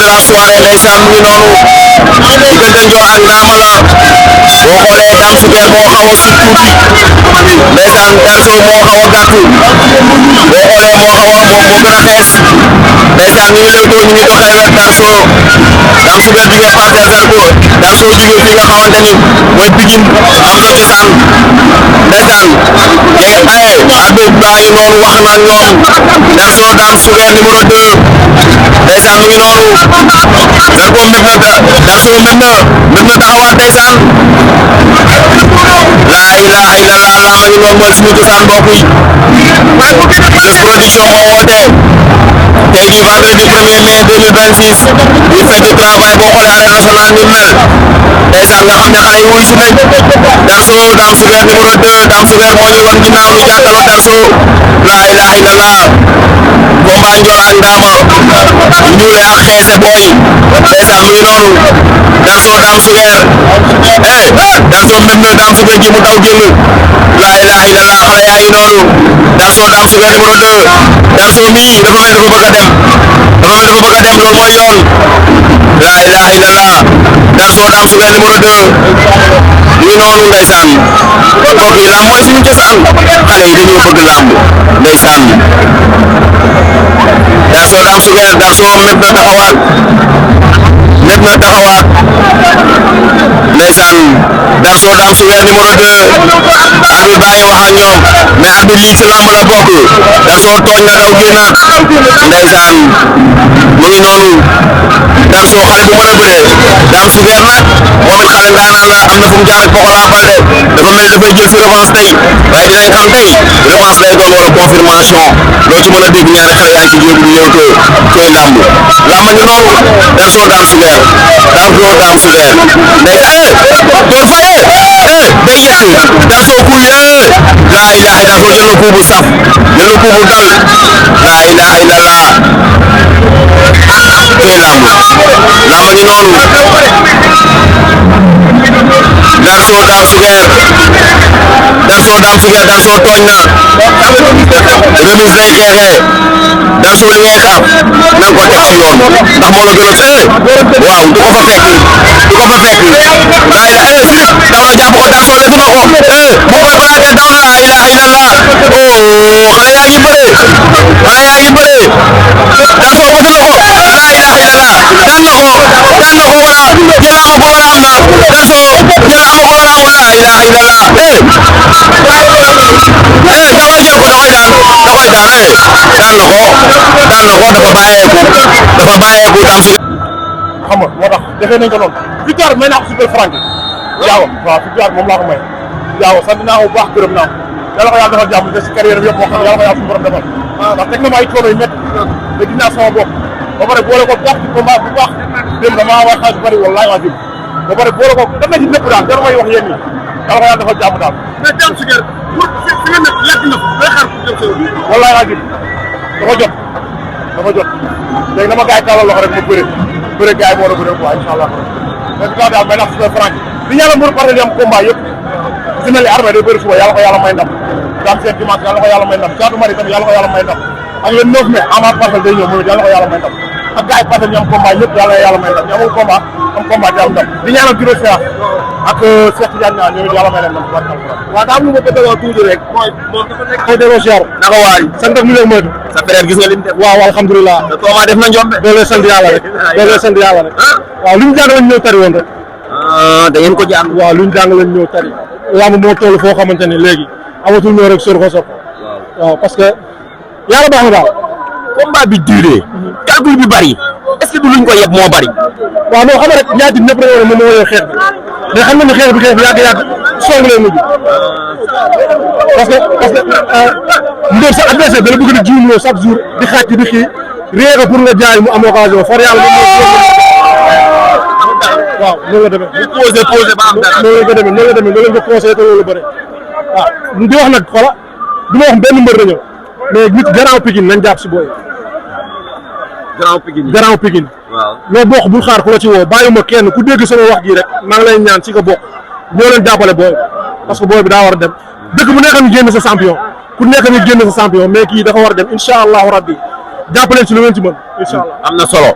de la soirée ndeysaan mu ngi noonu diggante Ndiol ak Ndama la boo xoolee Dame Souguer moo xaw a sut tuuti ndeysaan Danso moo xaw a gàttu boo xoolee moo gën a xees ndeysaan ñu ngi lewtoo ñu ngi doxee wet Danso Dame Souguer jugee Parcelles Assainies Danso jugee fi nga xamante ni mooy Pikine am sa cosaan ndeysaan arbitre baa ngi noonu wax na ñoom Danso Dame Souguer numéro 2 ndeysaan mu ngi noonu Zarko mbëb na Danso mbëb na taxawaat ndeysaan laa ilaha illallah laa ma ngi noonu mooy suñu cosaan mbokk yi Leuz Production moo woote tey di vendredi 1er mai 2026 di fête du travail boo xoolee arène nationale ni mel ndeysaan nga xam ne xale yi wuy si nañ Danso Dame Souguer numéro 2 Dame Souguer moo ñu woon ginnaaw ñu jàkkaarloo Danso laa ilaha illallah combat Ndiol ak Ndama ñuule ak xeese booy ndeysaan mu ngi noonu Danso Dame Souguer Danso mbëb na Dame Souguer ji mu daw génn laa ilaha illallah xale yaa ngi noonu Danso Dame Souguer numéro 2 Danso mi dafa mel dafa bëgg a dem loolu mooy yoon laa ilaha illallah Danso Dame Souguer numéro 2 ñu ngi noonu ndeysaan mbokk yi lamb mooy suñu cosaan xale yi dañoo bëgg lamb ndeysaan Danso Dame Souguer Danso méb na taxawaat ndeysaan Danso Dame Souguer numéro 2 arbitre baa ngi wax ak ñoom mais arbitre lii ci lamb la bokk Danso tooñ na daw génnaat ndeysaan mu ngi noonu Danso xale bu mën a bëree Dame Souguer nag moom it xale ndaanaan la am na fu mu jaar ak Pokola Baldé dafa mel dafay jël si revanche tey waaye dinañ xam tey revanche lay doon wala confirmation loo ci mën a dégg ñaari xale yaa ngi ci géew bi léewtoo koy lamb ngi noonu Danso Dame Souguer mais doon fa day yegg Danso kuy laa ilaha Danso jël na coup bu saf jël na coup bu dal laa ilaha illallah koy lamb ngi noonu Danso Dame Souguer Danso tooñ na remise lay xeexee Danso li ngay xaar na nga ko teg ci yoon ndax moo la gën a waaw du ko fa fekk laa ilaha Philippe daw na jàpp ko Danso lekk na ko mu koy plaqué daw na laa ilaha illallah xale yaa ngi bëre Danso bëgg na ko laa ilaha illallah daan na ko wala jël amagul wala am na Danso jël amagul wala amul laa ilaha illallah dawal jël ko da koy daan dafa bàyyeeku Dame Souguer xam nga moo tax defee nañ ko noonu victoire may naa ko Super Franc Diawo waaw victoire moom laa ko may Diawo sant naa ko bu baax gërëm naa ko yàlla ko yàlla defal jàmm des si carrière bi yëpp moo xam yàlla ko yàlla suñu borom defal ndax teg na ma ay coono yu métti te gis naa sama bopp ba pare boole ko baax ci combat bu baax dem damaa war xaalis bu bëri wallaahi waa jëm ba pare boole ko def na ci lépp daal dara may wax yéen ñi yàlla ko yàlla defal jàmm daal mais Dame Souguer fi nga nekk yàgg na day xaar pour jëm sa yoon wallaahi waa jëm dafa jot léegi dama gars yi tàllal loxo rek ma bëre gars yi moo war a bëre quoi incha allah mais bi daal may nax Super Franc di ñaanal mbir partenaire yi am combat yëpp si mel ni armée day bëri suba yàlla ko yàlla may ndam Dame Sène dimanche yàlla ko yàlla may ndam Thiatou Mari tamit yàlla ko yàlla may ndam ak le 9 mai Ama Parcelles day ñëw moom it yàlla ko yàlla may ndam ak gars yi partenaire yi am combat yëpp yàlla may ndam ñu amul combat am combat di am ndam di ñaanal Giro Seras ak Cheikh Tidiane Niang ñoom it yàlla may leen ndam waaw daa am lu ma bëgg a wax tuuti rek mooy moom dafa nekk ay delloo siyaar naka waay sant mu leen moytu sa frère gis nga li mu def waaw alhamdulilah Tooma def na njombe doole sant yàlla rek waaw lu ñu jàng lañ ñëw tari woon rek da ngeen ko jàng waaw lu ñu jàng lañ ñëw tari lamb moo toll foo xamante ni léegi amatul ñëw rek sor ko sor waaw parce que yàlla baax na daal combat bi duré calcul bi bari est-ce que du luñ ko yeb moo bari waaw non xam nga rek ñaati ñëpp rek moom moo yor xeex bi mais xam nga ni xeex bi yàgg song lay mujj parce que mbir sa adversaire da la bëgg di juumloo chaque jour di xaaj di xii réer pour nga jaay mu am occasion far yàlla waaw noonu la demee bu posé ba am dara noonu la demee loolu nga conseillé te loolu bëri waaw di wax nag xoola du ma wax benn mbër la ñëw mais nit gannaaw Pikine nañ jàpp si booy gannaaw Pikine waaw loo bokk bul xaar ku la ci woo bàyyuma kenn ku dégg sama wax gi rek maa ngi lay ñaan ci nga bokk ñoo leen jàppale booy parce que booy bi daa war a dem dëkk bu nekk ñu génn sa champion ku nekk ñu génn sa champion mais kii dafa war a dem incha allahu rabbi jàppaleen ci lu ngeen ci mën incha allah am na solo